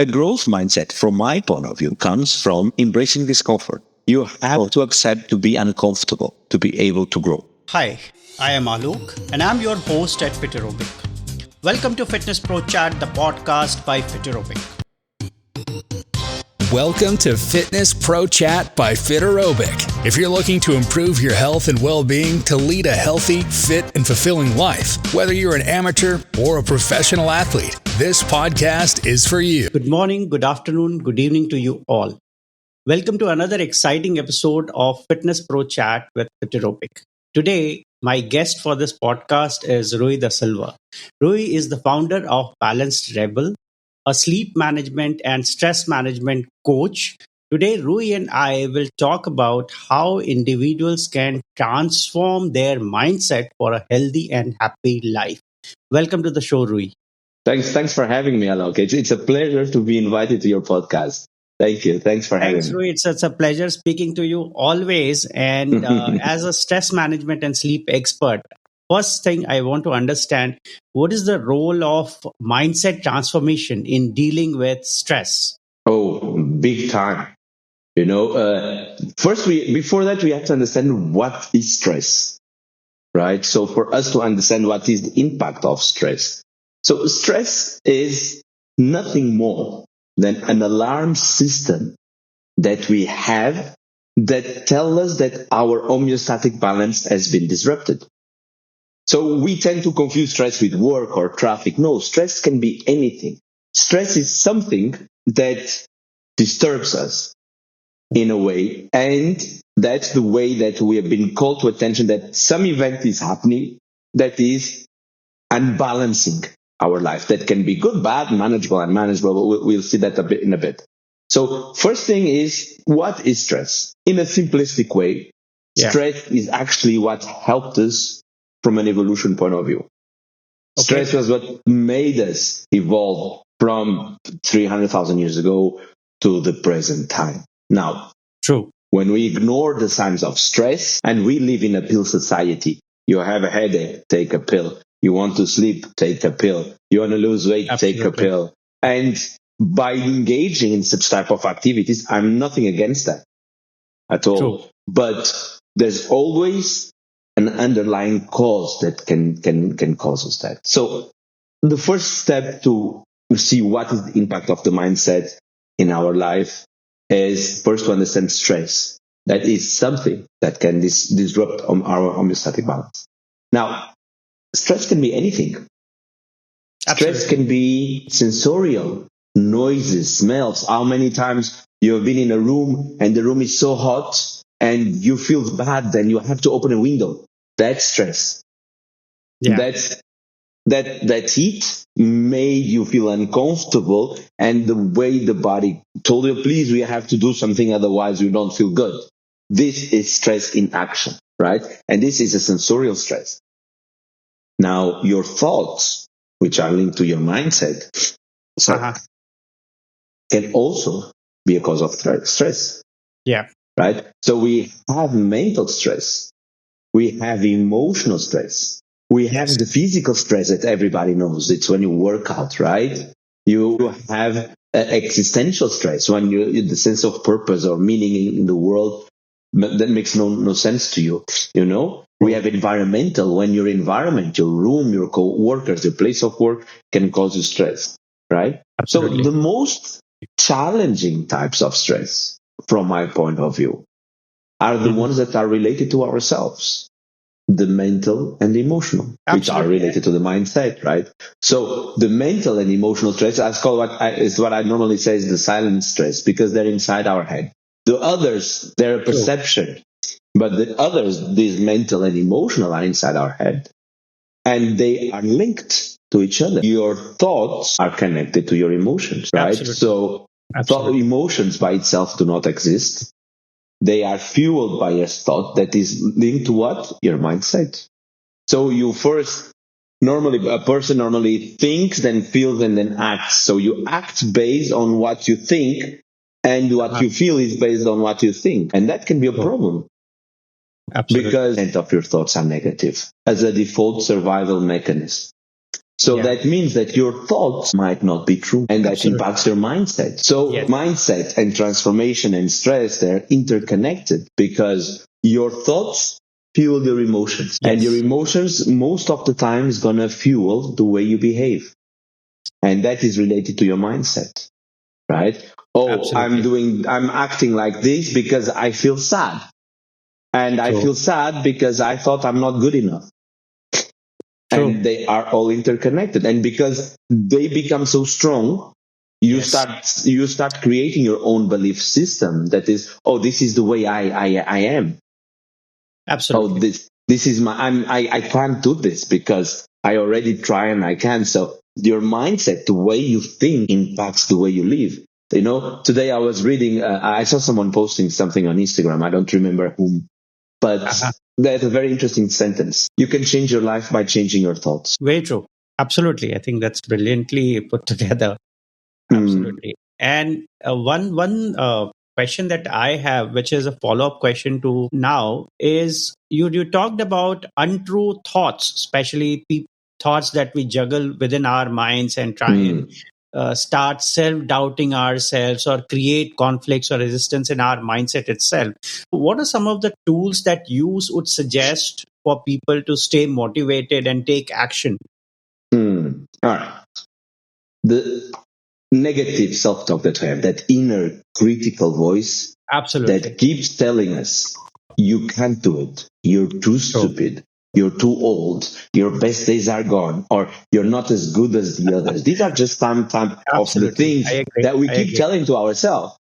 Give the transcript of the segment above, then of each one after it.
A growth mindset, from my point of view, comes from embracing discomfort. You have to accept to be uncomfortable to be able to grow. Hi, I am Alok and I'm your host at Fiterobic. Welcome to Fitness Pro Chat, the podcast by Fiterobic. Welcome to Fitness Pro Chat by Fiterobic. If you're looking to improve your health and well-being to lead a healthy, fit, and fulfilling life, whether you're an amateur or a professional athlete, this podcast is for you. Good morning, good afternoon, good evening to you all. Welcome to another exciting episode of Fitness Pro Chat with Fiterobic. Today, my guest for this podcast is Rui Da Silva. Rui is the founder of Balanced Rebel, a sleep management and stress management coach. Today, Rui and I will talk about how individuals can transform their mindset for a healthy and happy life. Welcome to the show, Rui. Thanks for having me, Alok. It's a pleasure to be invited to your podcast. Thank you. Thanks for having Thanks, me. Rui. It's such a pleasure speaking to you always. And as a stress management and sleep expert, first thing I want to understand, what is the role of mindset transformation in dealing with stress? Oh, big time. First, before that, we have to understand what is stress, right? So for us to understand what is the impact of stress. So stress is nothing more than an alarm system that we have that tell us that our homeostatic balance has been disrupted. So we tend to confuse stress with work or traffic. No, stress can be anything. Stress is something that disturbs us in a way. And that's the way that we have been called to attention that some event is happening that is unbalancing our life. That can be good, bad, manageable, unmanageable. We'll see that in a bit. So first thing is, what is stress? In a simplistic way, stress is actually what helped us from an evolution point of view. Okay. Stress was what made us evolve from 300,000 years ago to the present time. Now, True. When we ignore the signs of stress, and we live in a pill society, you have a headache, take a pill. You want to sleep, take a pill. You want to lose weight, Absolutely. take a pill. And by engaging in such type of activities, I'm nothing against that at all. True. But there's always an underlying cause that can cause us that. So the first step to see what is the impact of the mindset in our life is first to understand stress. That is something that can disrupt our homeostatic balance. Now, stress can be anything. Absolutely. Stress can be sensorial, noises, smells. How many times you have been in a room and the room is so hot and you feel bad, then you have to open a window. That's stress. Yeah. That heat made you feel uncomfortable, and the way the body told you, please, we have to do something, otherwise you don't feel good. This is stress in action, right? And this is a sensorial stress. Now, your thoughts, which are linked to your mindset, can also be a cause of stress. Yeah. Right? So we have mental stress. We have emotional stress. We have the physical stress that everybody knows. It's when you work out, right? You have existential stress, when the sense of purpose or meaning in the world that makes no sense to you. We have environmental, when your environment, your room, your co-workers, your place of work can cause you stress, right? Absolutely. So the most challenging types of stress, from my point of view, are the ones that are related to ourselves. The mental and the emotional, which are related to the mindset, right? So the mental and emotional stress, is what I normally say is the silent stress, because they're inside our head. The others, they're a perception, but the others, these mental and emotional, are inside our head, and they are linked to each other. Your thoughts are connected to your emotions, right? Absolutely. So emotions by itself do not exist. They are fueled by a thought that is linked to what? Your mindset. So a person normally thinks, then feels, and then acts. So you act based on what you think, and what you feel is based on what you think. And that can be a problem. Absolutely. Because of your thoughts are negative as a default survival mechanism. So that means that your thoughts might not be true, and that Absolutely. impacts your mindset. So Yes. mindset and transformation and stress, they're interconnected because your thoughts fuel your emotions, and your Yes. emotions most of the time is going to fuel the way you behave. And that is related to your mindset, right? Oh, Absolutely. I'm acting like this because I feel sad. And I True. feel sad because I thought I'm not good enough. True. And they are all interconnected. And because they become so strong, Yes. you start creating your own belief system that is, oh, this is the way I am. Oh, Absolutely. this is I can't do this because I already try and I can. So your mindset, the way you think, impacts the way you live. You know, today I was reading, I saw someone posting something on Instagram. I don't remember whom, but Uh-huh. that's a very interesting sentence. You can change your life by changing your thoughts. Very true. Absolutely. I think that's brilliantly put together. Hmm. Absolutely. And one question that I have, which is a follow up question to now, is you talked about untrue thoughts, especially thoughts that we juggle within our minds and try and Hmm. start self doubting ourselves or create conflicts or resistance in our mindset itself. What are some of the tools that you would suggest for people to stay motivated and take action? Hmm. All right. The negative self-talk that we have, that inner critical voice Absolutely. that keeps telling us, you can't do it, you're too True. stupid, you're too old, your best days are gone, or you're not as good as the others. These are just some of the Absolutely. I things agree. that we I keep agree. telling to ourselves.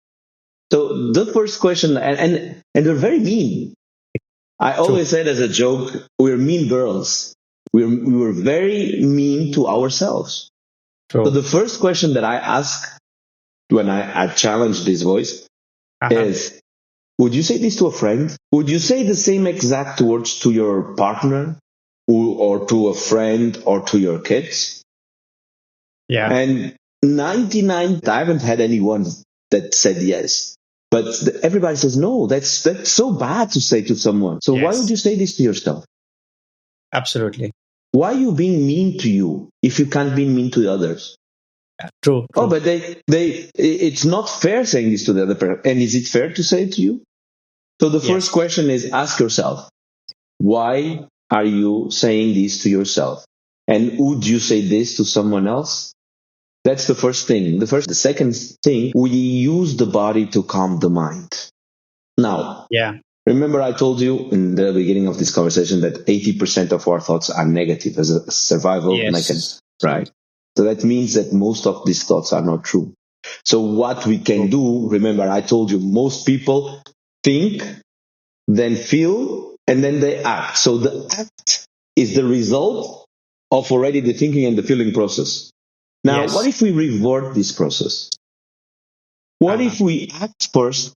So the first question, and they're very mean. I True. always said as a joke, we're mean girls. We were very mean to ourselves. So True. the first question that I ask when I challenge this voice Uh-huh. is, would you say this to a friend? Would you say the same exact words to your partner or to a friend or to your kids? Yeah. And 99, I haven't had anyone that said yes. But everybody says, no, that's so bad to say to someone. So why would Yes. you say this to yourself? Absolutely. Why are you being mean to you if you can't be mean to the others? Yeah. True. Oh, True. but it's not fair saying this to the other person. And is it fair to say it to you? So the first Yes. question is, ask yourself, why are you saying this to yourself? And would you say this to someone else? That's the first thing. The second thing, we use the body to calm the mind. Now, Yeah. remember I told you in the beginning of this conversation that 80% of our thoughts are negative as a survival mechanism, Yes. right? So that means that most of these thoughts are not true. So what we can True. do, remember I told you most people think, then feel, and then they act. So the act is the result of already the thinking and the feeling process. Now, what Yes. if we revert this process? What Uh-huh. if we act first,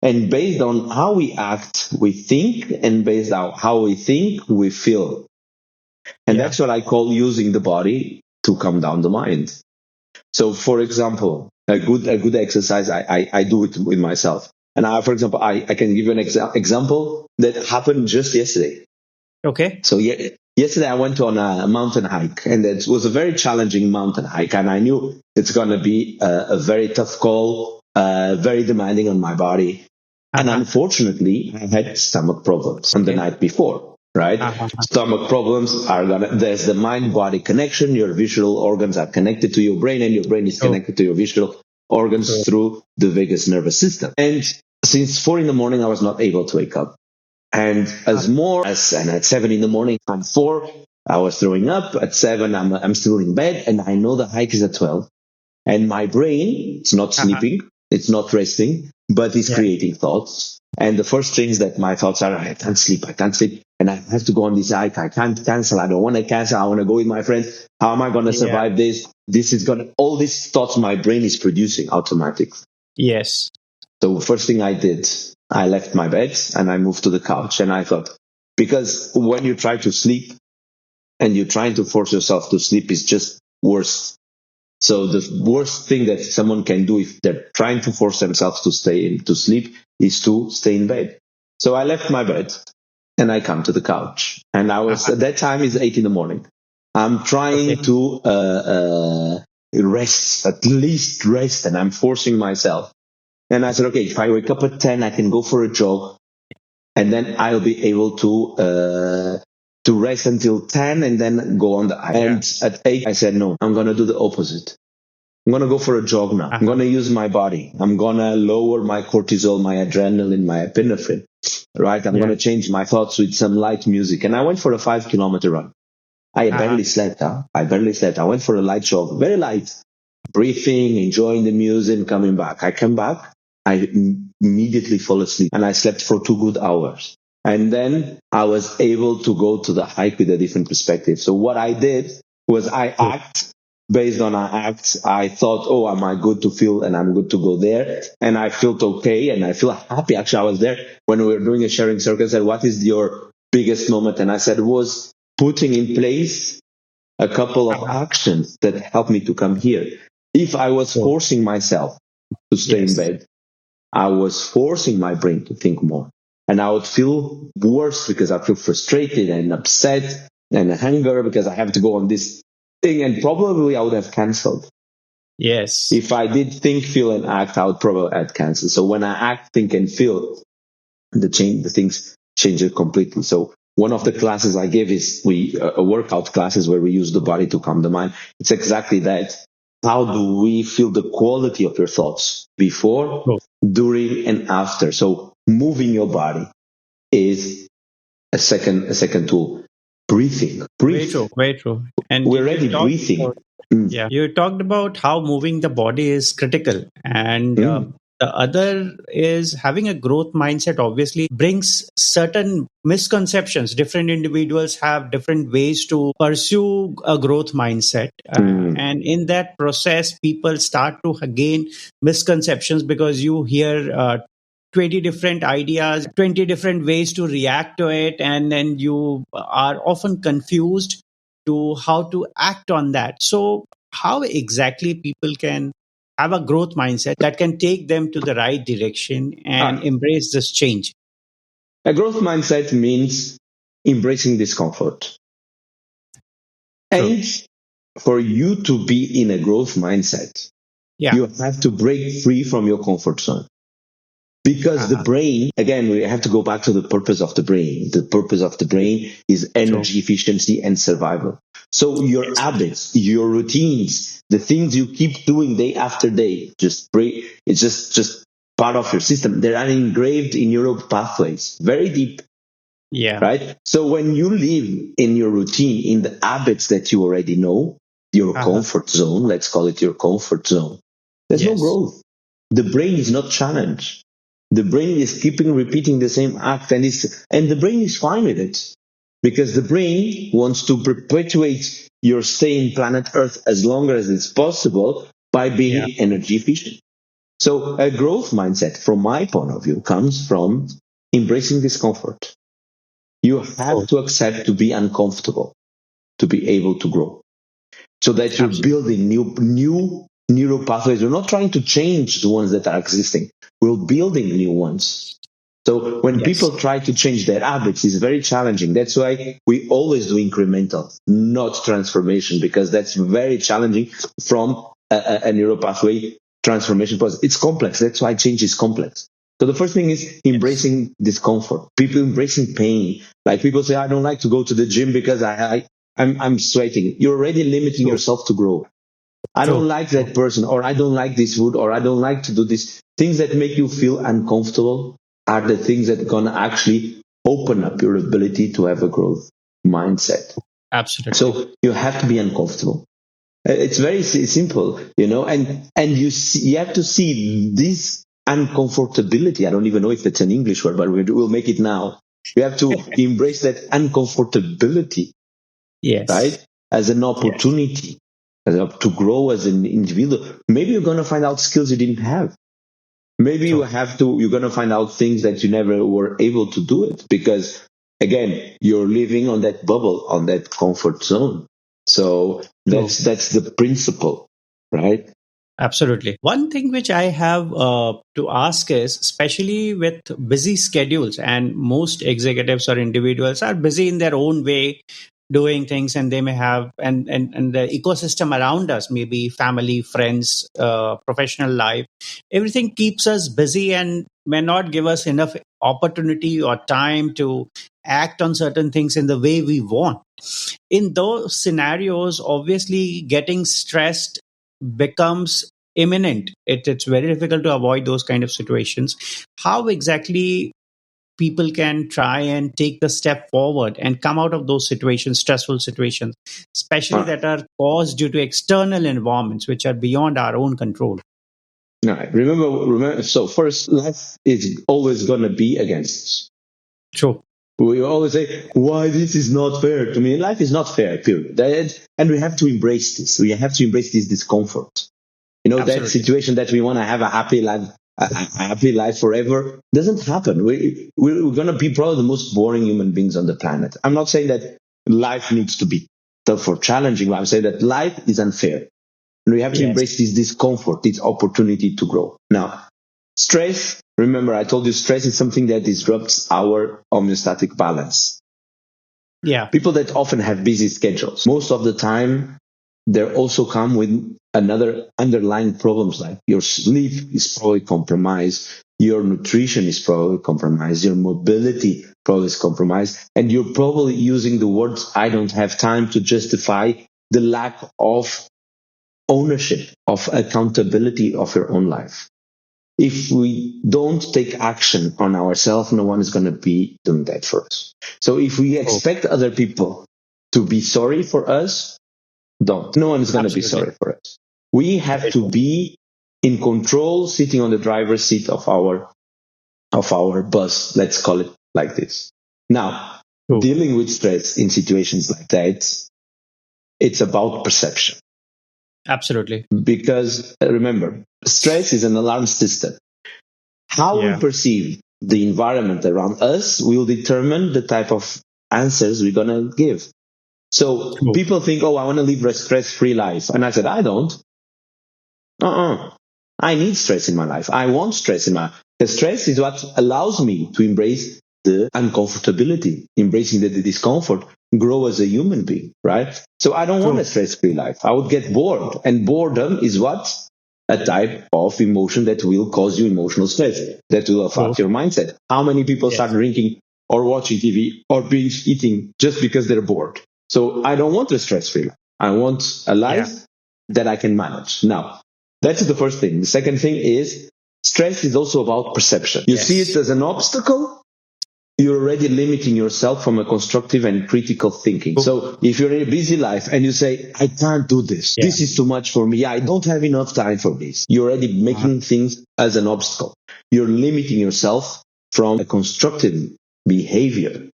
and based on how we act, we think, and based on how we think, we feel? And Yeah. that's what I call using the body to calm down the mind. So, for example, a good exercise, I do it with myself. And for example, I can give you an example that happened just yesterday. Okay. So yesterday I went on a mountain hike, and it was a very challenging mountain hike, and I knew it's going to be a very tough call, very demanding on my body. And Uh-huh. unfortunately, I had stomach problems on the Okay. night before, right? Uh-huh. Stomach problems there's the mind body connection. Your visual organs are connected to your brain, and your brain is True. connected to your visual organs True. through the vagus nervous system. And since 4 in the morning, I was not able to wake up. And and at 7 in the morning, from 4, I was throwing up. At 7, I'm still in bed, and I know the hike is at 12. And my brain, it's not Uh-huh. sleeping, it's not resting, but it's Yeah. creating thoughts. And the first things that my thoughts are, I can't sleep, and I have to go on this hike. I can't cancel. I don't want to cancel. I want to go with my friends. How am I going to Yeah. survive this? All these thoughts my brain is producing automatically. Yes. So first thing I did, I left my bed and I moved to the couch, and I thought, because when you try to sleep and you're trying to force yourself to sleep is just worse. So the worst thing that someone can do if they're trying to force themselves to sleep is to stay in bed. So I left my bed and I come to the couch, and I was Uh-huh. at that time is 8 in the morning. I'm trying Okay. to rest, at least rest, and I'm forcing myself. And I said, okay, if I wake up at 10, I can go for a jog, and then I'll be able to rest until 10 and then go on the hike. Yeah. And at 8, I said, no, I'm going to do the opposite. I'm going to go for a jog now. I'm going Uh-huh. to use my body. I'm going to lower my cortisol, my adrenaline, my epinephrine, right? I'm going Yeah. to change my thoughts with some light music. And I went for a 5 kilometer run. I Uh-huh. barely slept. Huh? I barely slept. I went for a light jog, very light, breathing, enjoying the music, coming back. I come back. I immediately fall asleep and I slept for 2 good hours. And then I was able to go to the hike with a different perspective. So what I did was I True. act based on I act. I thought, oh, am I good to feel and I'm good to go there. And I felt okay and I feel happy. Actually, I was there when we were doing a sharing circle. I said, what is your biggest moment? And I said, it was putting in place a couple of Uh-huh. actions that helped me to come here. If I was True. forcing myself to stay in Yes. bed, I was forcing my brain to think more. And I would feel worse because I feel frustrated and upset and anger because I have to go on this thing. And probably I would have canceled. Yes. If I did think, feel, and act, I would probably have canceled. So when I act, think, and feel, the things change it completely. So one of the classes I gave is a workout classes where we use the body to calm the mind. It's exactly that. How do we feel the quality of your thoughts before, True. during, and after? So moving your body is a second tool. Breathing, Very breathe. true. Very true. And We're you already talked breathing. about, Mm, yeah, you talked about how moving the body is critical, and mm, the other is having a growth mindset. Obviously, brings certain misconceptions. Different individuals have different ways to pursue a growth mindset, mm. and in that process, people start to gain misconceptions because you hear 20 different ideas, 20 different ways to react to it, and then you are often confused to how to act on that. So, how exactly people can have a growth mindset that can take them to the right direction and Ah, embrace this change? a growth mindset means embracing discomfort. True. And for you to be in a growth mindset, Yeah. you have to break free from your comfort zone. Because the Uh-huh. brain, again, we have to go back to the purpose of the brain. The purpose of the brain is True. energy efficiency and survival. So your Yes. habits, your routines, the things you keep doing day after day, just break, it's just part of your system. They are engraved in neural pathways, very deep, Yeah. right? So when you live in your routine, in the habits that you already know, your Uh-huh. comfort zone, let's call it your comfort zone, there's no Yes. growth. The brain is not challenged. The brain is keeping repeating the same act and the brain is fine with it because the brain wants to perpetuate your stay in planet Earth as long as it's possible by Yeah. being energy efficient. So a growth mindset, from my point of view, comes from embracing discomfort. You have Oh, to accept to be uncomfortable to be able to grow so that you're absolutely. building new neural pathways. We're not trying to change the ones that are existing. We're building new ones. So when Yes. people try to change their habits, it's very challenging. That's why we always do incremental, not transformation, because that's very challenging from a neural pathway transformation process. It's complex. That's why change is complex. So the first thing is Yes. embracing discomfort. People embracing pain. Like people say, I don't like to go to the gym because I'm sweating. You're already limiting True. yourself to grow. I don't True. like True. that person, or I don't like this food, or I don't like to do this. Things that make you feel uncomfortable are the things that are gonna actually open up your ability to have a growth mindset. Absolutely. So you have to be uncomfortable. It's very simple, and you have to see this uncomfortability. I don't even know if it's an English word, but we'll make it now. You have to embrace that uncomfortability, Yes. right? As an Yes. opportunity to grow as an individual. Maybe you're going to find out skills you didn't have. Maybe True. you're going to find out things that you never were able to do it because again, you're living on that bubble, on that comfort zone. So True. that's the principle, right? Absolutely. One thing which I have to ask is, especially with busy schedules, and most executives or individuals are busy in their own way. doing things, and they may have, and the ecosystem around us, maybe family, friends, professional life, everything keeps us busy and may not give us enough opportunity or time to act on certain things in the way we want. In those scenarios, obviously getting stressed becomes imminent. It's very difficult to avoid those kind of situations. How exactly people can try and take the step forward and come out of those situations, stressful situations, especially Uh, that are caused due to external environments which are beyond our own control? all right. Remember. So first, life is always going to be against us. True. We always say, "Why this is not fair to me?" Life is not fair. Period. And we have to embrace this. We have to embrace this discomfort. That Absolutely. situation that we want to have a happy life, a happy life forever doesn't happen. We're going to be probably the most boring human beings on the planet. I'm not saying that life needs to be tough or challenging. I'm saying that life is unfair. And we have to Yes. embrace this discomfort, this opportunity to grow. Now, stress, remember, I told you stress is something that disrupts our homeostatic balance. Yeah. People that often have busy schedules, most of the time, they also come with another underlying problems like your sleep is probably compromised, your nutrition is probably compromised, your mobility probably is compromised, and you're probably using the words "I don't have time" to justify the lack of ownership, of accountability of your own life. If we don't take action on ourselves, no one is going to be doing that for us. So if we Oh, expect other people to be sorry for us, don't. No one is going to be absolutely. sorry for us. We have Very to true. be in control, sitting on the driver's seat of our bus. Let's call it like this. Now, True. dealing with stress in situations like that, it's about perception. Absolutely. Because remember, stress is an alarm system. How we Yeah. perceive the environment around us will determine the type of answers we're going to give. So True. people think, "Oh, I want to live a stress-free life." And I said, "I don't. Uh-uh. I need stress in my life. I want stress in my. The stress is what allows me to embrace the uncomfortability, embracing the discomfort, grow as a human being, right? So I don't want True. a stress-free life. I would get bored. And boredom is what? A type of emotion that will cause you emotional stress, that will True. affect your mindset. How many people start Yes. drinking or watching TV or binge eating just because they're bored? So I don't want a stress-free life. I want a Yeah. life that I can manage. Now, that's the first thing. The second thing is stress is also about perception. You see it Yes. as an obstacle, you're already limiting yourself from a constructive and critical thinking. True. So if you're in a busy life and you say, "I can't do this, Yeah. this is too much for me, I don't have enough time for this," you're already Uh-huh. making things as an obstacle. You're limiting yourself from a constructive behavior.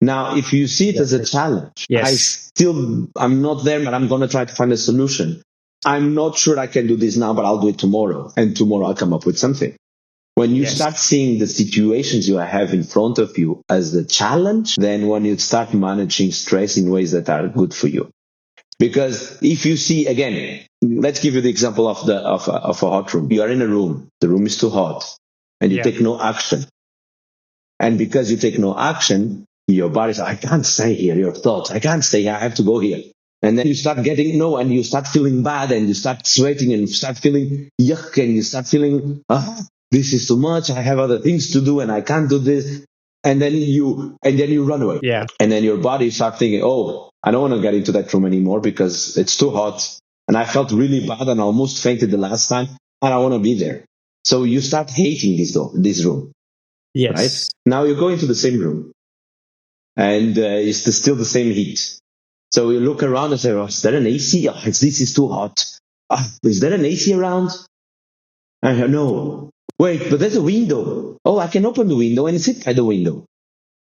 Now, if you see it as a Yes. challenge, Yes. I'm not there, but I'm going to try to find a solution. I'm not sure I can do this now, but I'll do it tomorrow. And tomorrow I'll come up with something. When you Yes. start seeing the situations you have in front of you as a challenge, then when you start managing stress in ways that are good for you. Because if you see, again, let's give you the example of a hot room. You are in a room, the room is too hot, and you Yeah. take no action. And because you take no action, your body's like, "I can't stay here." Your thoughts, "I can't stay here. I have to go here." And then you start getting no, and you start feeling bad, and you start sweating, and you start feeling yuck, and you start feeling, "This is too much. I have other things to do, and I can't do this." And then you run away. Yeah. And then your body starts thinking, "Oh, I don't want to get into that room anymore because it's too hot. And I felt really bad and I almost fainted the last time, and I want to be there." So you start hating this room, right? Yes. Now you go into the same room and it's still the same heat. So you look around and say, "Oh, is there an AC? Oh, this is too hot. Is there an AC around?" I go, "No." "Wait, but there's a window." "Oh, I can open the window and sit by the window."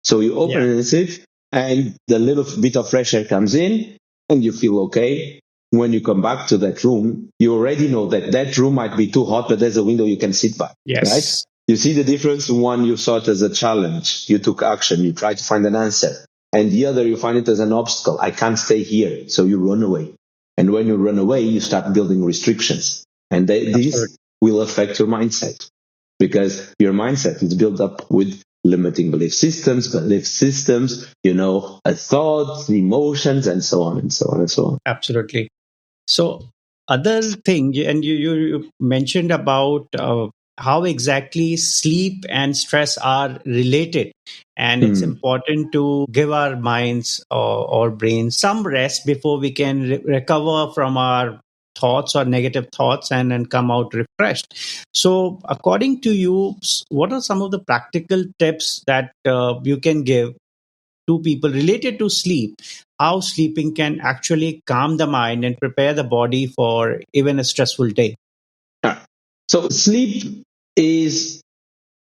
So you open Yeah. it and sit, and the little bit of fresh air comes in, and you feel okay. When you come back to that room, you already know that that room might be too hot, but there's a window you can sit by, right? Yes. You see the difference? One, you saw it as a challenge. You took action. You tried to find an answer. And the other, you find it as an obstacle. "I can't stay here." So you run away. And when you run away, you start building restrictions. And Absolutely. this will affect your mindset because your mindset is built up with limiting belief systems, thoughts, emotions, and so on and so on and so on. Absolutely. So, other thing, and you mentioned about how exactly sleep and stress are related, and it's Hmm. important to give our minds or brains some rest before we can recover from our thoughts or negative thoughts and come out refreshed. So, according to you, what are some of the practical tips that you can give to people related to sleep, how sleeping can actually calm the mind and prepare the body for even a stressful day? Ah. So sleep is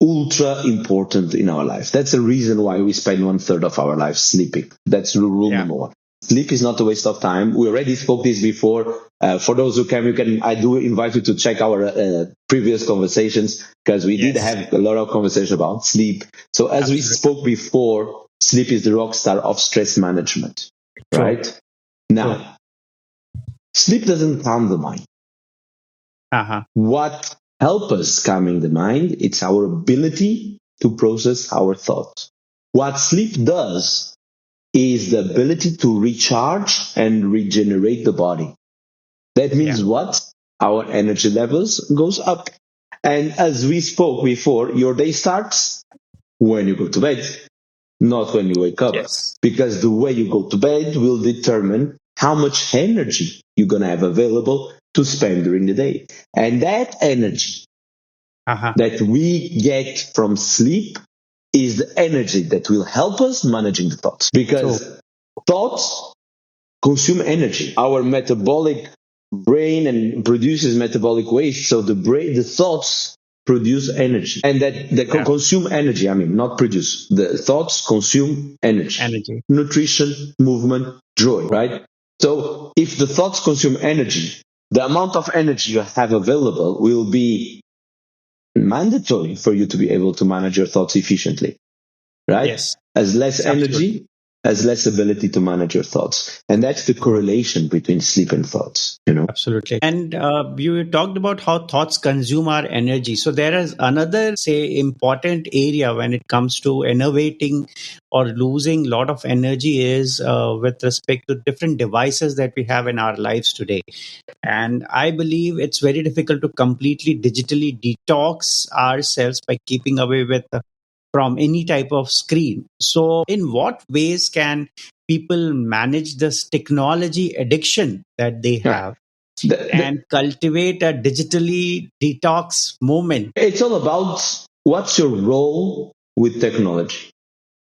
ultra important in our life. That's the reason why we spend 1/3 of our life sleeping. That's rule Yeah. number one. Sleep is not a waste of time. We already spoke this before. For those who can, I do invite you to check our previous conversations because we did Yes. have a lot of conversation about sleep. So as we Absolutely. spoke before, sleep is the rock star of stress management, True. right? True. Now, sleep doesn't calm the mind. Uh-huh. What helps us calming the mind? It's our ability to process our thoughts. What sleep does is the ability to recharge and regenerate the body. That Yeah. means what? Our energy levels goes up. And as we spoke before, your day starts when you go to bed, not when you wake up. Yes. Because the way you go to bed will determine how much energy you're going to have available to spend during the day. And that energy Uh-huh. that we get from sleep is the energy that will help us managing the thoughts. True. Because thoughts consume energy. Our metabolic brain and produces metabolic waste. So the thoughts produce energy, and that Yeah. consume energy. I mean, not produce. The thoughts consume energy, Energy. nutrition, movement, joy. Right. So if the thoughts consume energy, the amount of energy you have available will be mandatory for you to be able to manage your thoughts efficiently, right? Yes. As less Absolutely. energy, as less ability to manage your thoughts. And that's the True. correlation between sleep and thoughts. Absolutely. And you talked about how thoughts consume our energy. So there is another, say, important area when it comes to innovating or losing a lot of energy is with respect to different devices that we have in our lives today. And I believe it's very difficult to completely digitally detox ourselves by keeping away with from any type of screen. So, in what ways can people manage this technology addiction that they Right. have and cultivate a digitally detox moment? It's all about what's your role with technology.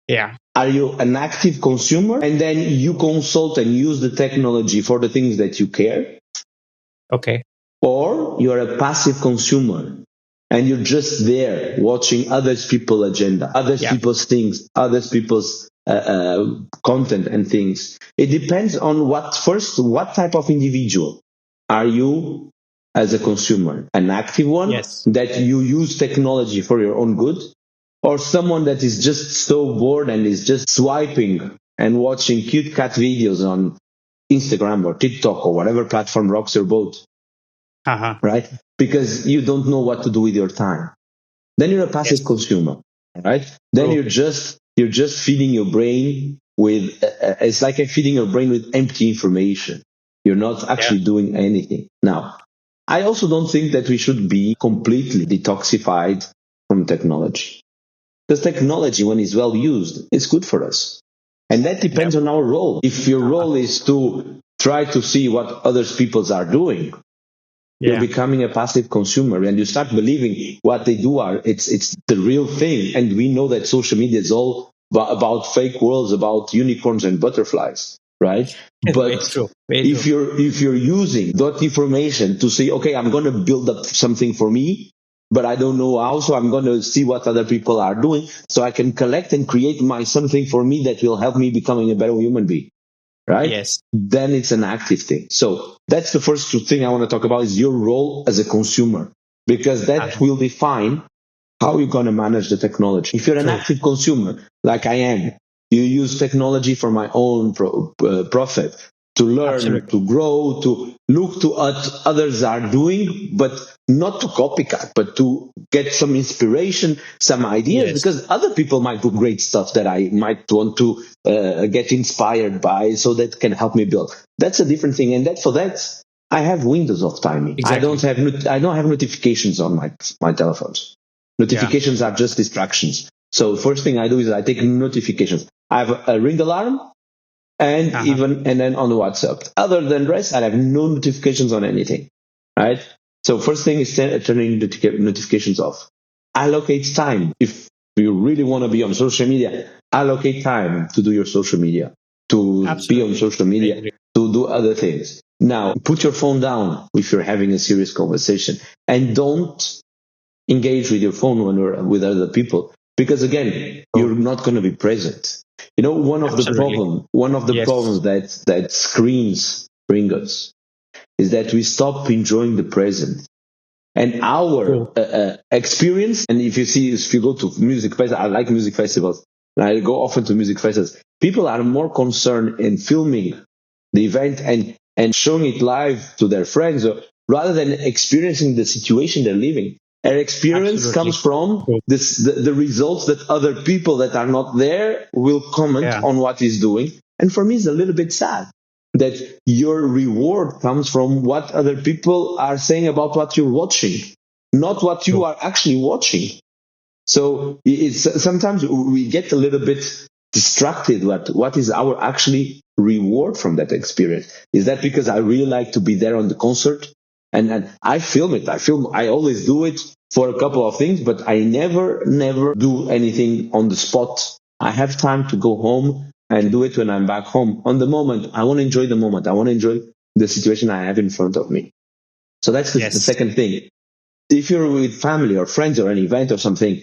Yeah. Are you an active consumer and then you consult and use the technology for the things that you care? Okay. Or you're a passive consumer and you're just there watching others people's agenda, others Yeah. people's things, others people's content and things. It depends on what type of individual are you as a consumer? An active one Yes. that you use technology for your own good, or someone that is just so bored and is just swiping and watching cute cat videos on Instagram or TikTok or whatever platform rocks your boat, Uh-huh. right? Because you don't know what to do with your time. Then you're a passive Yes. consumer, right? Then True. you're just feeding your brain with it's like feeding your brain with empty information. You're not Yeah. actually doing anything. Now, I also don't think that we should be completely detoxified from technology. Because technology, when it's well used, is good for us. And that Yeah. depends on our role. If your Uh-huh. role is to try to see what others peoples are doing, you're Yeah. becoming a passive consumer and you start believing what they do are it's the real thing. And we know that social media is all about fake worlds, about unicorns and butterflies, right? Very But true. Very true. if you're using that information to say, okay, I'm going to build up something for me, but I don't know how, so I'm going to see what other people are doing so I can collect and create my something for me that will help me becoming a better human being, right? Yes. Then it's an active thing. So that's the first thing I want to talk about is your role as a consumer, because that Uh-huh. will define how you're going to manage the technology. If you're an True. active consumer, like I am, you use technology for my own profit. to learn, Absolutely. to grow, to look to what others are doing, but not to copycat, but to get some inspiration, some ideas, Yes, because other people might do great stuff that I might want to get inspired by, so that can help me build. That's a different thing, and that for that I have windows of timing. exactly. I don't have notifications on my telephones. Yeah. Notifications are just distractions. So first thing I do is I take notifications. I have a ring alarm Uh-huh. and then on WhatsApp. Other than rest, I have no notifications on anything. Right? So first thing is turning notifications off. Allocate time. If you really want to be on social media, allocate time to do your social media, to be on Absolutely. social I media, agree. to do other things. Now, put your phone down if you're having a serious conversation, and don't engage with your phone when you're with other people, because again, Oh, you're not going to be present. absolutely. One of the Yes. problems that screens bring us is that we stop enjoying the present. And True. our experience, and if you go to music festivals, I like music festivals, and I go often to music festivals, people are more concerned in filming the event and showing it live to their friends, rather than experiencing the situation they're living. Our experience comes Absolutely. from True. the results that other people that are not there will comment Yeah. on what he's doing. And for me, it's a little bit sad that your reward comes from what other people are saying about what you're watching, not what True. you are actually watching. So it's sometimes we get a little bit distracted. What is our actually reward from that experience? Is that because I really like to be there on the concert, and I film it? I always do it for a couple of things, but I never do anything on the spot. I have time to go home and do it when I'm back home. On the moment, I want to enjoy the moment. I want to enjoy the situation I have in front of me. So that's the Yes. second thing. If you're with family or friends or an event or something,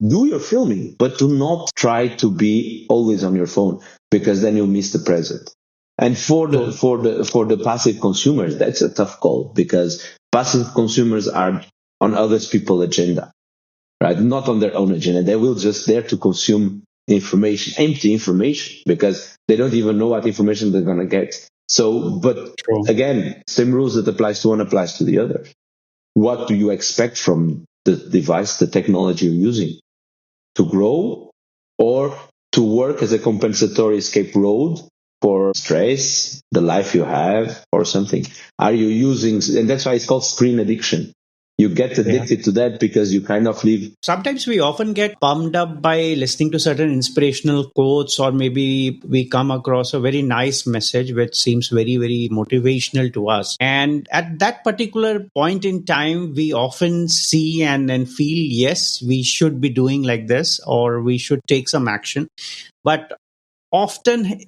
do your filming, but do not try to be always on your phone, because then you'll miss the present. And True. for the passive consumers, that's a tough call, because passive consumers are on other people's agenda, right? Not on their own agenda. They will just there to consume information, empty information, because they don't even know what information they're gonna get. So, but True. again, same rules that applies to one applies to the other. What do you expect from the device, the technology you're using? To grow, or to work as a compensatory escape road for stress, the life you have, or something? Are you using, and that's why it's called screen addiction. You get Yeah. addicted to that because you kind of live. Sometimes we often get pumped up by listening to certain inspirational quotes, or maybe we come across a very nice message which seems very, very motivational to us. And at that particular point in time, we often see and feel, yes, we should be doing like this, or we should take some action. But often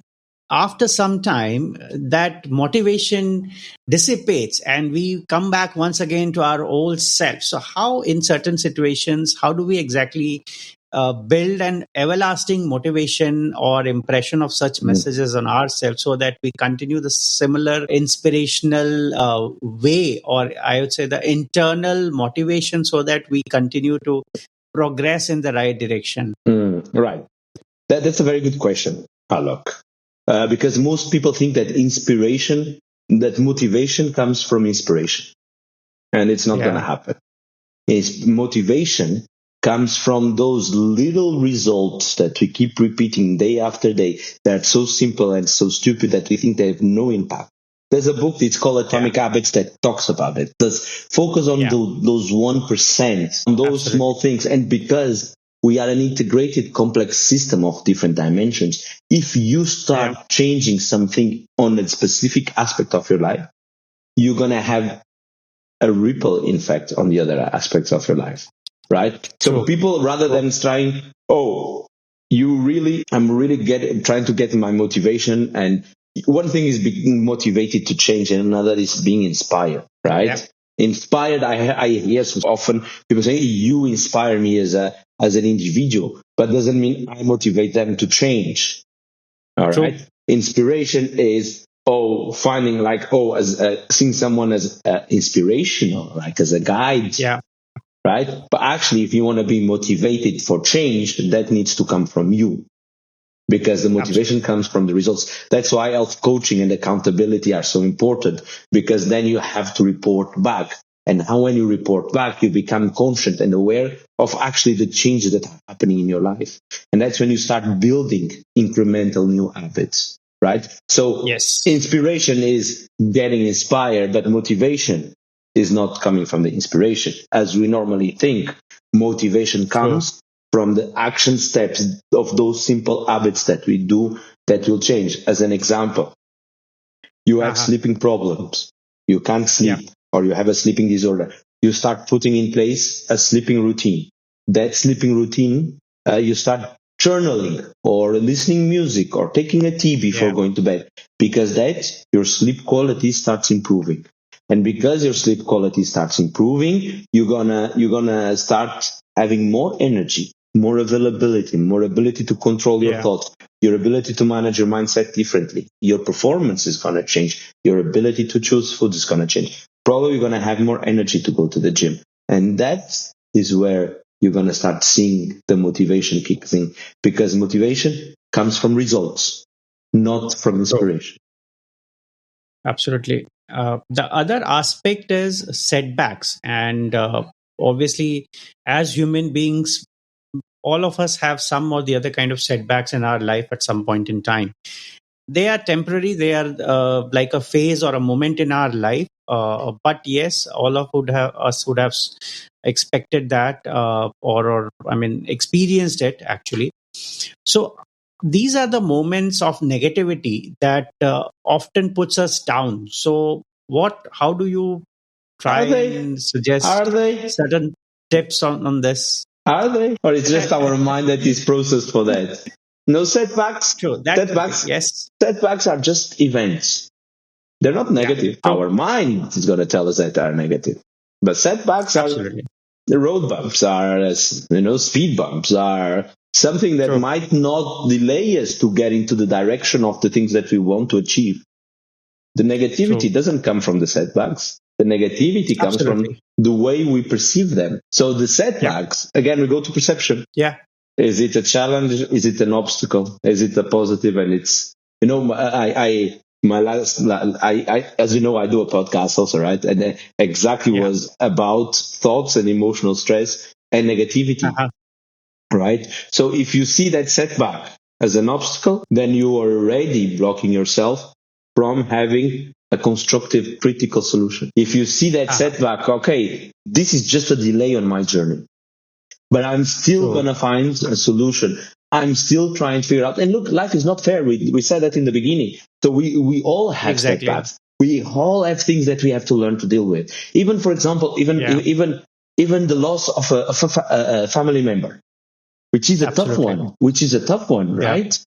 after some time that motivation dissipates and we come back once again to our old self. So how in certain situations, how do we exactly build an everlasting motivation or impression of such messages on ourselves, so that we continue the similar inspirational way, or I would say the internal motivation, so that we continue to progress in the right direction? Right. That's a very good question, Alok. Because most people think that that motivation comes from inspiration, and it's not going to Yeah. happen. Is motivation comes from those little results that we keep repeating day after day, that are so simple and so stupid that we think they have no impact. There's a book that's called Yeah. Atomic Habits that talks about it. Does focus on Yeah. those 1%, on those small Absolutely. things. And because we are an integrated complex system of different dimensions, if you Yeah. start changing something on a specific aspect of your life, you're going to have a ripple effect on the other aspects of your life, right? So True. people, rather True. than trying, oh, I'm really trying to get my motivation. And one thing is being motivated to change, and another is being inspired, Yeah. right? Inspired, I hear so often people say, you inspire me as an individual, but doesn't mean I motivate them to change. All True. right. Inspiration is, finding like, as seeing someone as inspirational, like as a guide, Yeah. right? But actually, if you want to be motivated for change, that needs to come from you. because the motivation Absolutely. comes from the results. That's why health coaching and accountability are so important, because then you have to report back. And how, when you report back, you become conscious and aware of actually the changes that are happening in your life. And that's when you start building incremental new habits, right? So Yes. inspiration is getting inspired, but motivation is not coming from the inspiration. As we normally think, motivation True. comes from the action steps of those simple habits that we do that will change. As an example, you have Uh-huh. sleeping problems, you can't Yeah. sleep, or you have a sleeping disorder. You start putting in place a sleeping routine. That sleeping routine, you start journaling or listening music or taking a tea before Yeah. going to bed, because that your sleep quality starts improving. And because your sleep quality starts improving, you're gonna start having more energy, more availability, more ability to control your Yeah. thoughts, your ability to manage your mindset differently. Your performance is going to change. Your ability to choose food is going to change. Probably you're going to have more energy to go to the gym. And that is where you're going to start seeing the motivation kicks in, because motivation comes from results, not from True. inspiration. Absolutely. The other aspect is setbacks. And obviously, as human beings, all of us have some or the other kind of setbacks in our life at some point in time. They are temporary, they are like a phase or a moment in our life. But yes, all of us would have expected that, or I mean, experienced it actually. So these are the moments of negativity that often puts us down. So how do you try Are they? and Are suggest they? certain tips on this? Are they? Or it's just our mind that is processed for that? No, setbacks. True, that could be. Setbacks. Yes. Setbacks are just events. They're not Yeah. negative. True. Our mind is going to tell us that they are negative. But setbacks are Absolutely. the road bumps, are speed bumps, are something that True. might not delay us to get into the direction of the things that we want to achieve. The True. negativity doesn't come from the setbacks. The negativity comes from Absolutely. the way we perceive them. So the Yeah. setbacks, again, we go to perception. Yeah. Is it a challenge? Is it an obstacle? Is it a positive? And it's, my last, as you know, I do a podcast also, right? And exactly Yeah. was about thoughts and emotional stress and negativity, Uh-huh. right? So if you see that setback as an obstacle, then you are already blocking yourself from having a constructive, critical solution. If you see that Uh-huh. setback, okay, this is just a delay on my journey, but I'm still True. going to find a solution. I'm still trying to figure out. And look, life is not fair. We said that in the beginning. So we all have Exactly. setbacks. We all have things that we have to learn to deal with. Even, for example, Yeah. even the loss of a family member, which is a tough Absolutely. one, which is a tough one, Yeah. right?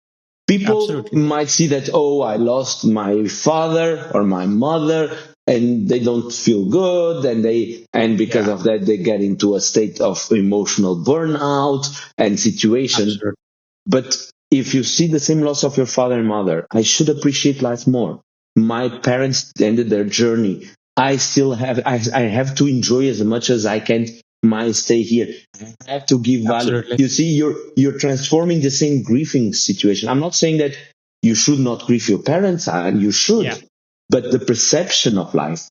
People Absolutely. might see that, oh, I lost my father or my mother, and they don't feel good, and because Yeah. of that they get into a state of emotional burnout and situation. Absolutely. But if you see the same loss of your father and mother, I should appreciate life more. My parents ended their journey. I have to enjoy as much as I can my stay here. I have to give value. Absolutely. You see, you're transforming the same grieving situation. I'm not saying that you should not grieve your parents, and you Yeah. should, but the perception of life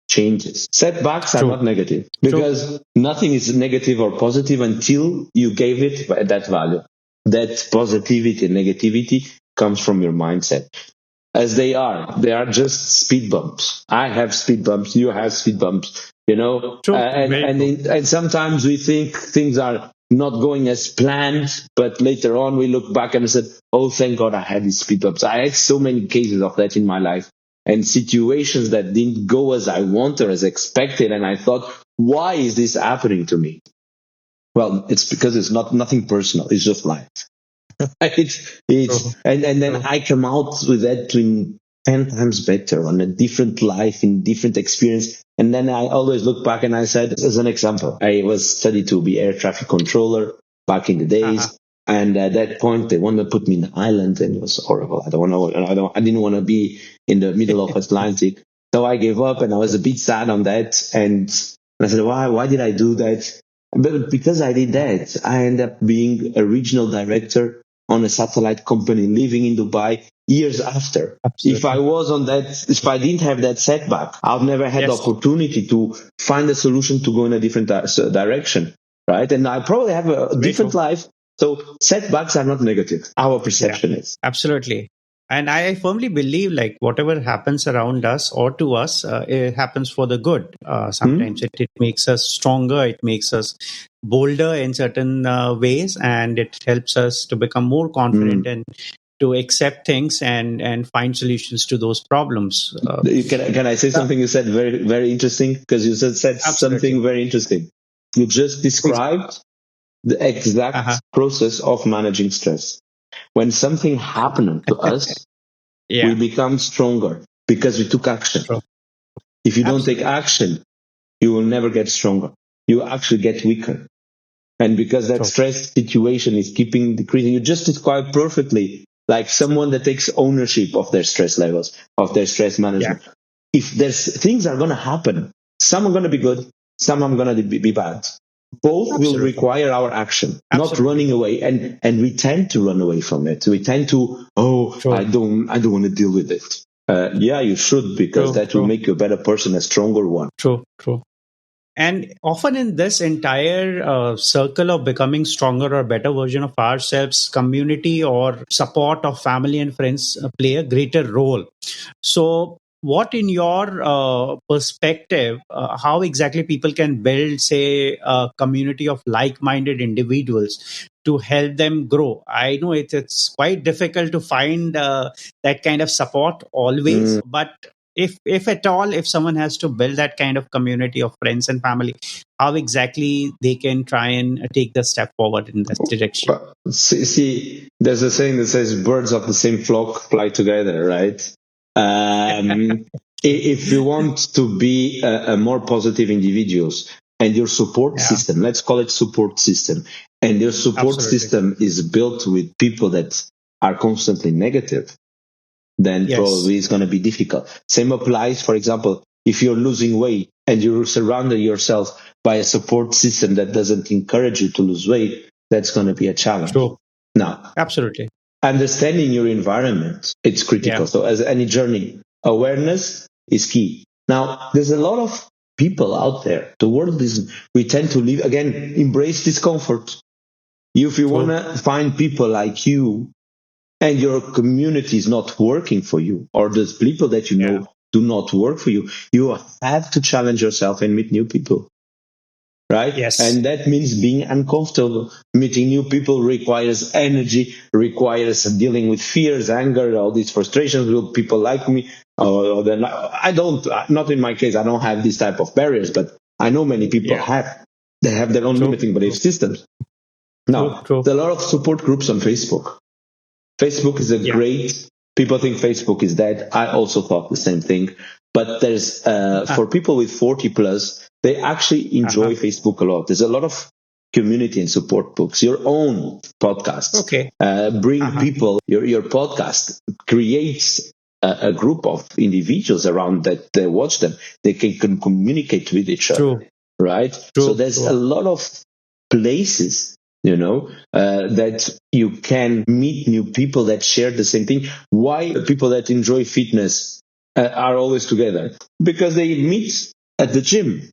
changes. Setbacks are True. not negative, True. because nothing is negative or positive until you gave it that value. That positivity and negativity comes from your mindset. As they are, they are just speed bumps. I have speed bumps. You have speed bumps. True. And Very true. and sometimes we think things are not going as planned, but later on we look back and said, "Oh, thank God I had these speed bumps." I had so many cases of that in my life, and situations that didn't go as I wanted, as expected, and I thought, "Why is this happening to me?" Well, it's because it's not nothing personal. It's just life. True. And then True. I come out with that in 10 times better on a different life, in different experience. And then I always look back and I said, as an example, I was studied to be air traffic controller back in the Uh-huh. days. And at that point, they wanted to put me in the island, and it was horrible. I didn't want to be in the middle of Atlantic. So I gave up, and I was a bit sad on that. And I said, why did I do that? But because I did that, I ended up being a regional director on a satellite company living in Dubai years after. If I Absolutely. was on that, if I didn't have that setback, I've never had the Yes. opportunity to find a solution to go in a different direction, right? And I probably have a Very different true. life. So setbacks are not negative. Our Yeah. perception is. Absolutely. And I firmly believe like whatever happens around us or to us, it happens for the good. Sometimes Hmm? it makes us stronger, it makes us bolder in certain ways, and it helps us to become more confident Mm. and to accept things and find solutions to those problems. Can I say Uh, something you said very, very interesting? Because you said Absolutely. something very interesting. You just Please. described the exact Uh-huh. process of managing stress. When something happened to us, we Yeah. become stronger because we took action. True. If you don't take Absolutely. action, you will never get stronger. You actually get weaker. And because that True. stress situation is keeping decreasing, you just described perfectly like someone that takes ownership of their stress levels, of their stress Yeah. management. If there's things are going to happen, some are going to be good, some are going to be bad. Both will Absolutely. require our action, not Absolutely. running away. And we tend to run away from it. We tend to, oh, True. I don't want to deal with it. Yeah, you should, because True. that will True. make you a better person, a stronger one. True. True. And often in this entire circle of becoming stronger or better version of ourselves, community or support of family and friends play a greater role. So, what in your perspective, how exactly people can build, say, a community of like-minded individuals to help them grow? I know it's quite difficult to find that kind of support always, Mm. but if at all, if someone has to build that kind of community of friends and family, how exactly they can try and take the step forward in that direction? Well, there's a saying that says birds of the same flock fly together, right? If you want to be a more positive individuals and your support Yeah, system, let's call it support system, and your support absolutely. system is built with people that are constantly negative, then Yes, probably it's going to be difficult. Same applies, for example, if you're losing weight and you surround yourself by a support system that doesn't encourage you to lose weight, that's going to be a challenge. true. Now, Absolutely. understanding your environment, it's Yeah. critical. So as any journey, awareness is key. Now, there's a lot of people out there. The world is, we tend to live, again, embrace discomfort. If you want True. to find people like you and your community is not working for you, or the people that you Yeah. know do not work for you, you have to challenge yourself and meet new people, right? Yes. And that means being uncomfortable. Meeting new people requires energy, requires dealing with fears, anger, all these frustrations. Will people like me? Or then I don't, not in my case, I don't have these type of barriers, but I know many people Yeah. have. They have their own True. limiting belief True. systems. True. Now, True. there are a lot of support groups on Facebook. Facebook is a Yeah. great. People think Facebook is dead. I also thought the same thing. But there's Ah, for people with 40 plus, they actually uh-huh. enjoy Facebook a lot. There's a lot of community and support books. Your own podcasts, Okay. bring Uh-huh. people. Your podcast creates a group of individuals around that they watch them. They can communicate with each other, True. right? So True. there's a True. lot of places, that you can meet new people that share the same thing. Why people that enjoy fitness are always together? Because they meet at the gym,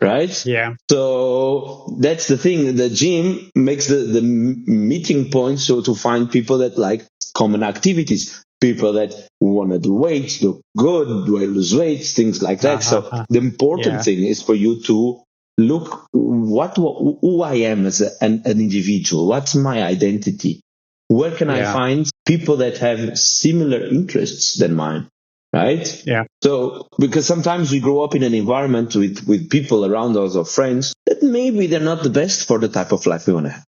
right? Yeah. So that's the thing. The gym makes the meeting point, so to find people that like common activities, people that want to do weights, look good, lose weight, things like that. So Uh-huh. the important Yeah. thing is for you to look who I am as an individual. What's my identity? Where can I Yeah. find people that have similar interests than mine? Right? Yeah. So, because sometimes we grow up in an environment with people around us or friends that maybe they're not the best for the type of life we want to have.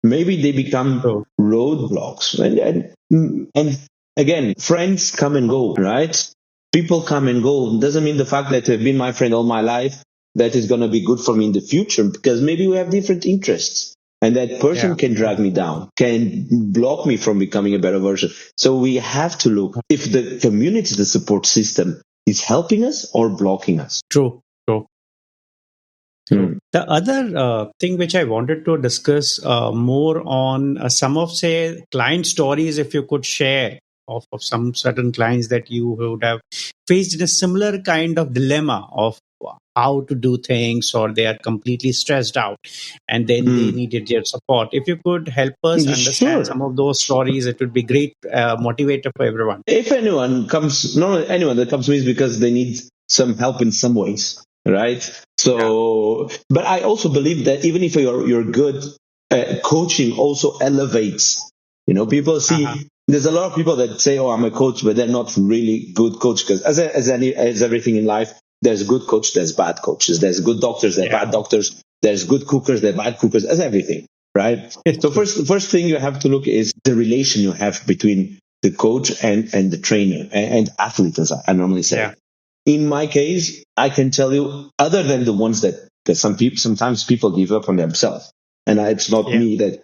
Maybe they become True. roadblocks. And again, friends come and go, right? People come and go. Doesn't mean the fact that they've been my friend all my life that is going to be good for me in the future, because maybe we have different interests. And that person Yeah. can drag me down, can block me from becoming a better version. So we have to look if the community, the support system is helping us or blocking us. True. True. True. The other thing which I wanted to discuss more on some of, say, client stories, if you could share of some certain clients that you would have faced in a similar kind of dilemma of how to do things, or they are completely stressed out and then they Mm. needed your support. If you could help us understand some Sure. of those stories, it would be great motivator for everyone. If anyone comes, no, anyone that comes to me is because they need some help in some ways, right? Yeah. So, but I also believe that even if you're good, coaching also elevates. People Uh-huh. see there's a lot of people that say, "Oh, I'm a coach," but they're not really good coach because as everything in life, there's good coach, there's bad coaches, there's good doctors, there's Yeah. bad doctors, there's good cookers, there's bad cookers, as everything, right? So True. first thing you have to look is the relation you have between the coach and the trainer and athlete, as I normally Yeah. say. In my case, I can tell you, other than the ones that sometimes people give up on themselves, and it's not Yeah. me that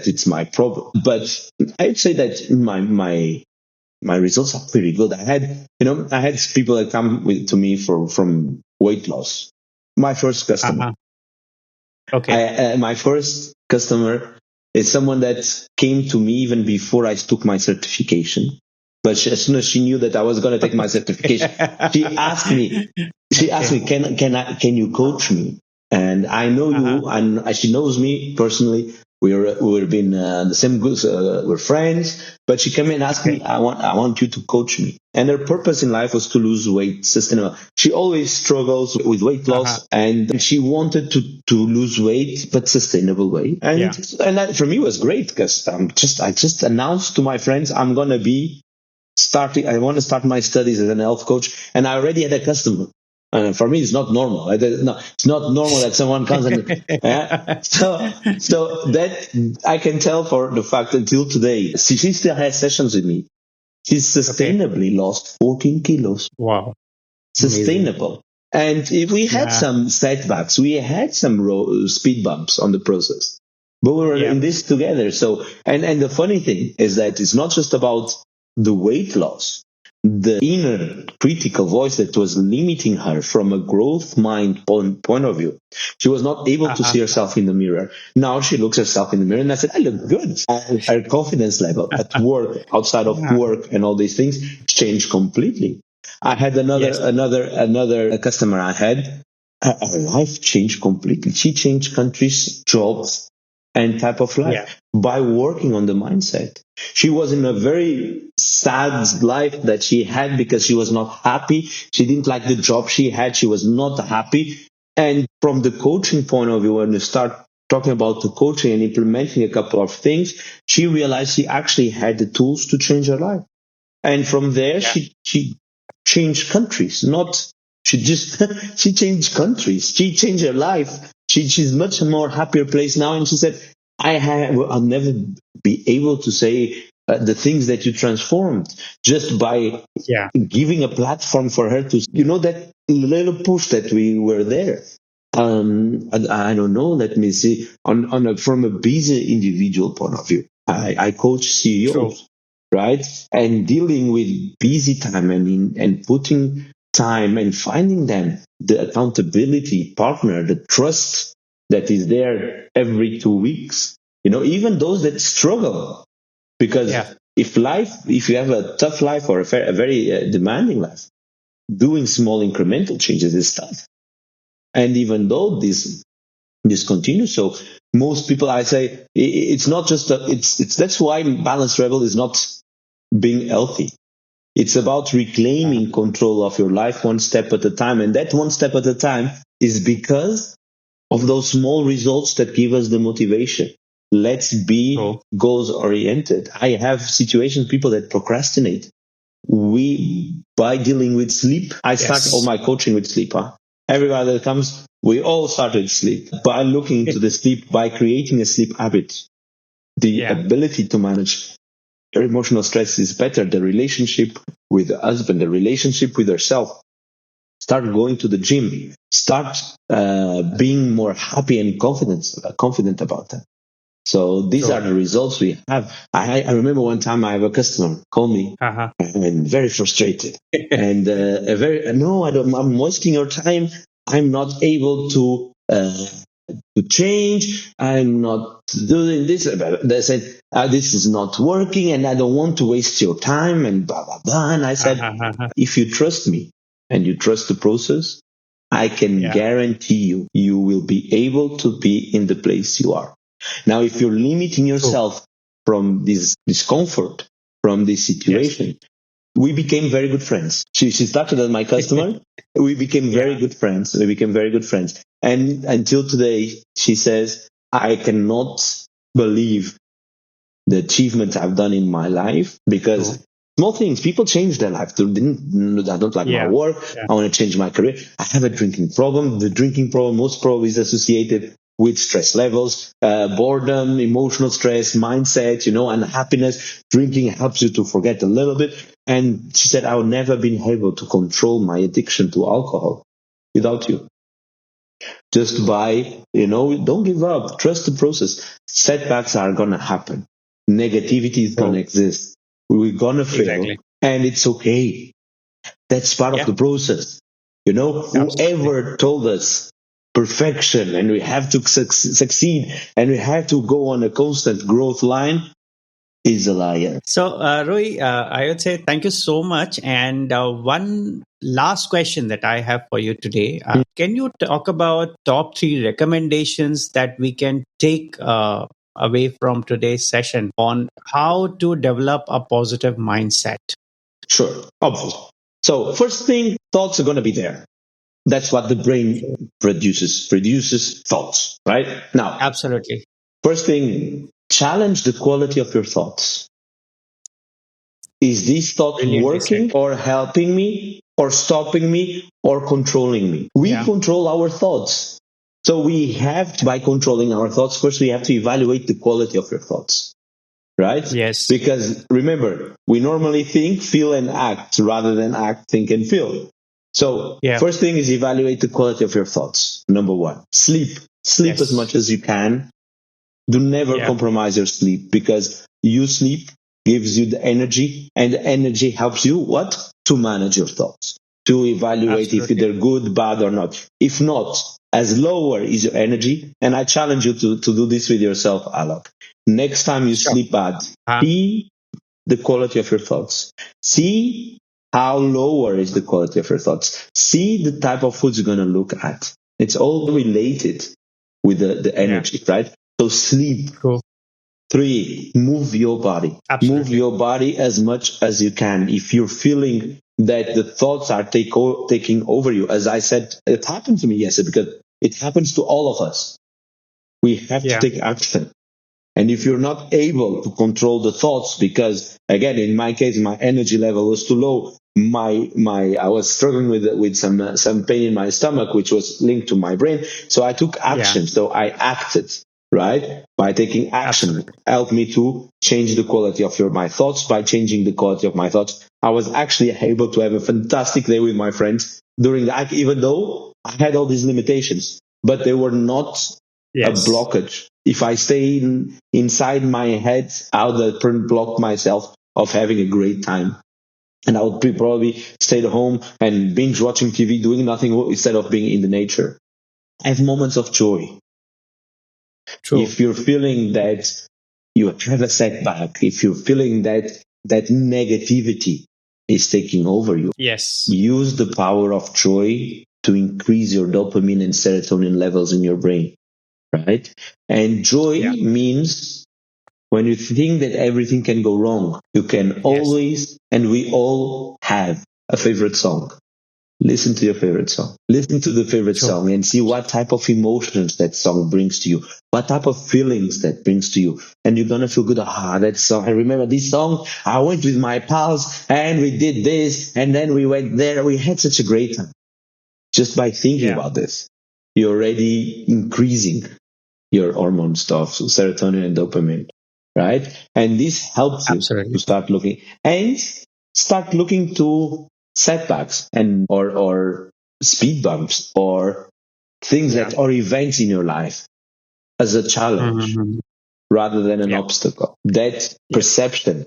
it's my problem. But I'd say that my results are pretty good. I had people that come to me from weight loss. My first customer. Uh-huh. Okay. My first customer is someone that came to me even before I took my certification. But as soon as she knew that I was going to take my certification, she asked me. She asked Okay. me, can you coach me? And I know Uh-huh. you, and she knows me personally. We've been the same groups. We're friends. But she came and asked Okay. me, I want you to coach me. And her purpose in life was to lose weight sustainable. She always struggles with weight Uh-huh. loss, and she wanted to lose weight, but sustainable weight. Yeah. And that for me was great because I just announced to my friends I'm gonna be starting. I want to start my studies as an health coach, and I already had a customer. And for me, it's not normal. No, it's not normal that someone comes and so that I can tell for the fact until today, she still has sessions with me. She's Okay. sustainably lost 14 kilos. Wow. Amazing. Sustainable. And if we had Yeah. some setbacks, we had some speed bumps on the process, but we were Yeah. in this together. So, and the funny thing is that it's not just about the weight loss, the inner critical voice that was limiting her from a growth mind point of view. She was not able to Uh-huh. see herself in the mirror. Now she looks herself in the mirror and I said, I look good. And her confidence level at work, outside of Yeah. work and all these things changed completely. I had Yes. another customer I had. Her life changed completely. She changed countries, jobs, and type of Yeah. life by working on the mindset. She was in a very sad life that she had because she was not happy. She didn't like the job she had. She was not happy. And from the coaching point of view, when you start talking about the coaching and implementing a couple of things, she realized she actually had the tools to change her life. And from there Yeah. she changed countries. Not she just she changed countries. She changed her life. She's much more happier place now. And she said, I'll never be able to say the things that you transformed just by Yeah. giving a platform for her to, that little push that we were there. I don't know. Let me see. From a busy individual point of view, I coach True. CEOs, right? And dealing with busy time and putting time and finding them the accountability partner, the trust that is there every 2 weeks. Even those that struggle, Yeah. because if you have a tough life or a very demanding life, doing small incremental changes is tough. And even though this continues, so most people, I say, it's not just it's that's why balanced rebel is not being healthy. It's about Uh, reclaiming control of your life one step at a time, and that one step at a time is because of those small results that give us the motivation. Let's be True. goals oriented. I have situations, people that procrastinate. We, by dealing with sleep, I start all Yes. my coaching with sleep. Huh? Everybody that comes, we all start with sleep. By looking into the sleep, by creating a sleep habit, the Yeah. ability to manage your emotional stress is better. The relationship with the husband, the relationship with yourself. Start going to the gym. Start being more happy and confident about that. So these are True. the results we have. I remember one time I have a customer call me Uh-huh. and very frustrated and a very no, I don't. I'm wasting your time. I'm not able to change. I'm not doing this. They said, this is not working and I don't want to waste your time and blah, blah, blah. And I said, Uh-huh. if you trust me and you trust the process, I can Yeah. guarantee you will be able to be in the place you are. Now, if you're limiting True. yourself from this discomfort, from this Yes. situation, we became very good friends. She started as my customer. We became very Yeah. good friends. We became very good friends. And until today, she says, I cannot believe the achievements I've done in my life True. because small things, people change their life. I don't like my Yeah. work. Yeah. I want to change my career. I have a drinking problem. The drinking problem most probably is associated with stress levels, boredom, emotional stress, mindset, unhappiness. Drinking helps you to forget a little bit. And she said, I would never been able to control my addiction to alcohol without you. Just by, don't give up. Trust the process. Setbacks are going to happen. Negativity is going True. to exist. We're going to fail Exactly. and it's okay. That's part of Yeah. the process. Absolutely. Whoever told us perfection and we have to succeed and we have to go on a constant growth line is a liar. So, Rui, I would say thank you so much. And one last question that I have for you today. Can you talk about top three recommendations that we can take away from today's session on how to develop a positive mindset? Sure. Obvious. So first thing, thoughts are going to be there. That's what the brain produces thoughts, right? Now, Absolutely. first thing, challenge the quality of your thoughts. Is this thought Brilliantly said. working or helping me or stopping me or controlling me? We Yeah. control our thoughts. So we have to, by controlling our thoughts, first we have to evaluate the quality of your thoughts, right? Yes. Because remember, we normally think, feel, and act rather than act, think, and feel. So Yeah. first thing is evaluate the quality of your thoughts. Number one, sleep. Sleep as Yes. much as you can. Do never Yeah. compromise your sleep because you sleep gives you the energy and the energy helps you what? To manage your thoughts, to evaluate if Absolutely. they're good, bad or not. If not, as lower is your energy, and I challenge you to do this with yourself, Alok. Next time you Sure. sleep bad, Uh, see the quality of your thoughts. See how lower is the quality of your thoughts. See the type of foods you're going to look at. It's all related with the yeah. energy, right? So sleep. True. Three, move your body. Move Absolutely. your body as much as you can. If you're feeling that the thoughts are taking over you, as I said, it happened to me yesterday because it happens to all of us. We have to Yeah. take action. And if you're not able to control the thoughts, because again, in my case, my energy level was too low. I was struggling with some pain in my stomach, which was linked to my brain. So I took Yeah. action. So I acted, right? By taking action, Absolutely. helped me to change the quality of my thoughts. By changing the quality of my thoughts, I was actually able to have a fantastic day with my friends during the act, even though I had all these limitations, but they were not a Yes. blockage. If I stay inside my head, I would block myself of having a great time. And I would probably stay at home and binge watching TV, doing nothing instead of being in the nature. Have moments of joy. True. If you're feeling that you have a setback, if you're feeling that negativity is taking over you, Yes. use the power of joy to increase your dopamine and serotonin levels in your brain, right? And joy Yeah. means when you think that everything can go wrong, you can Yes. always, and we all have a favorite song. Listen to your favorite song. Listen to the favorite True. song and see what type of emotions that song brings to you, what type of feelings that brings to you. And you're going to feel good. That song. I remember this song. I went with my pals and we did this and then we went there. We had such a great time just by thinking Yeah. about this. You're already increasing your hormone stuff, so serotonin and dopamine, right? And this helps you to Absolutely. start looking to setbacks and or speed bumps or things Yeah. that or events in your life as a challenge Mm-hmm. rather than an Yeah. obstacle. That Yes. perception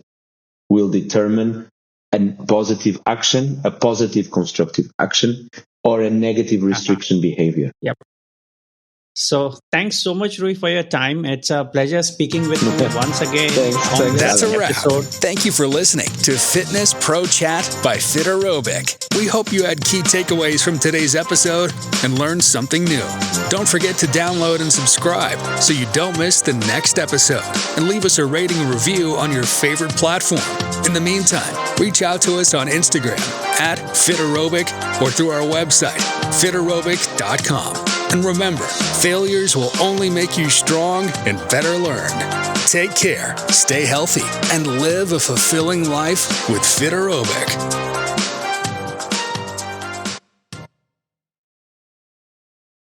will determine a positive action, a positive constructive action, or a negative Uh-huh. restriction behavior. Yep. So thanks so much, Rui, for your time. It's a pleasure speaking with you once again on Thanks, this That's a wrap. episode. Thank you for listening to Fitness Pro Chat by Fit Aerobic. We hope you had key takeaways from today's episode and learned something new. Don't forget to download and subscribe so you don't miss the next episode. And leave us a rating and review on your favorite platform. In the meantime, reach out to us on Instagram at Fit Aerobic or through our website, fitaerobic.com. And remember, failures will only make you strong and better learned. Take care, stay healthy, and live a fulfilling life with Fit Aerobic.